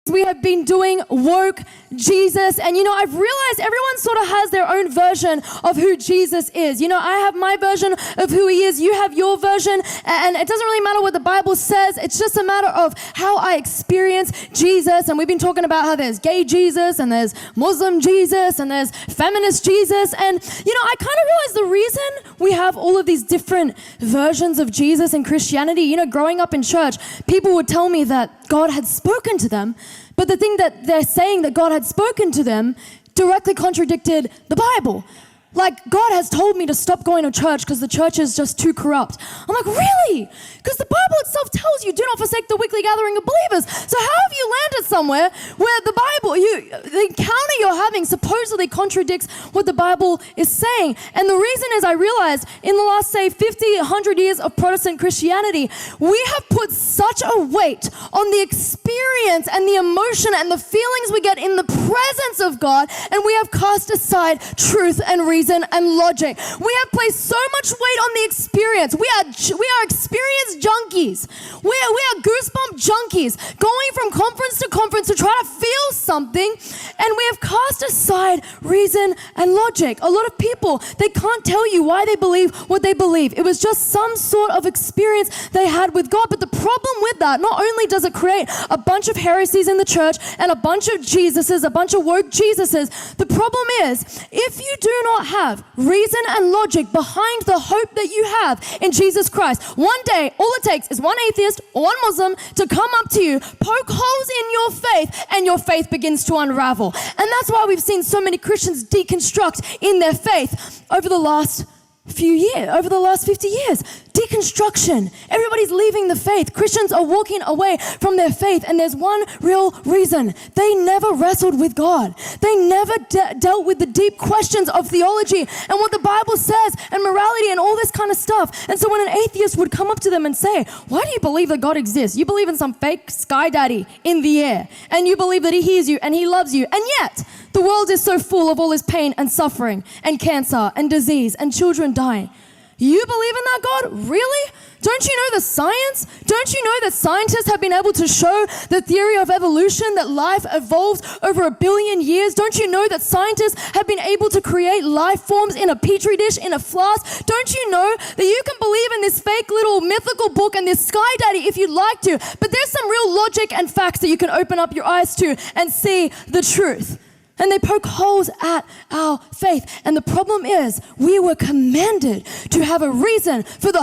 We have been doing Woke Jesus, and I've realized everyone sort of has their own version of who Jesus is. I have my version of who he is, you have your version, and it doesn't really matter what the Bible says, it's just a matter of how I experience Jesus. And we've been talking about how there's gay Jesus, and there's Muslim Jesus, and there's feminist Jesus, and I kind of realized the reason we have all of these different versions of Jesus in Christianity, growing up in church, people would tell me that God had spoken to them, but the thing that they're saying that God had spoken to them directly contradicted the Bible. Like, God has told me to stop going to church because the church is just too corrupt. I'm like, really? Because the Bible itself tells you, do not forsake the weekly gathering of believers. So how have you landed somewhere where the Bible, the encounter you're having supposedly contradicts what the Bible is saying? And the reason is, I realized in the last, say, 50, 100 years of Protestant Christianity, we have put such a weight on the experience and the emotion and the feelings we get in the presence of God, and we have cast aside truth and reason and logic. We have placed so much weight on the experience. We are experience junkies. We are goosebump junkies, going from conference to conference to try to feel something, and we have cast aside reason and logic. A lot of people, they can't tell you why they believe what they believe. It was just some sort of experience they had with God. But the problem with that, not only does it create a bunch of heresies in the church and a bunch of Jesuses, a bunch of woke Jesuses, the problem is, if you do not have reason and logic behind the hope that you have in Jesus Christ, one day, all it takes is one atheist or one Muslim to come up to you, poke holes in your faith, and your faith begins to unravel. And that's why we've seen so many Christians deconstruct in their faith over the last few years, over the last 50 years. Deconstruction. Everybody's leaving the faith. Christians are walking away from their faith, and there's one real reason. They never wrestled with God. They never dealt with the deep questions of theology and what the Bible says and morality and all this kind of stuff. And so when an atheist would come up to them and say, why do you believe that God exists? You believe in some fake sky daddy in the air, and you believe that he hears you and he loves you, and yet the world is so full of all this pain and suffering and cancer and disease and children dying. You believe in that God? Really? Don't you know the science? Don't you know that scientists have been able to show the theory of evolution, that life evolved over 1 billion years? Don't you know that scientists have been able to create life forms in a petri dish, in a flask? Don't you know that you can believe in this fake little mythical book and this sky daddy if you'd like to, but there's some real logic and facts that you can open up your eyes to and see the truth. And they poke holes at our faith. And the problem is, we were commanded to have a reason for the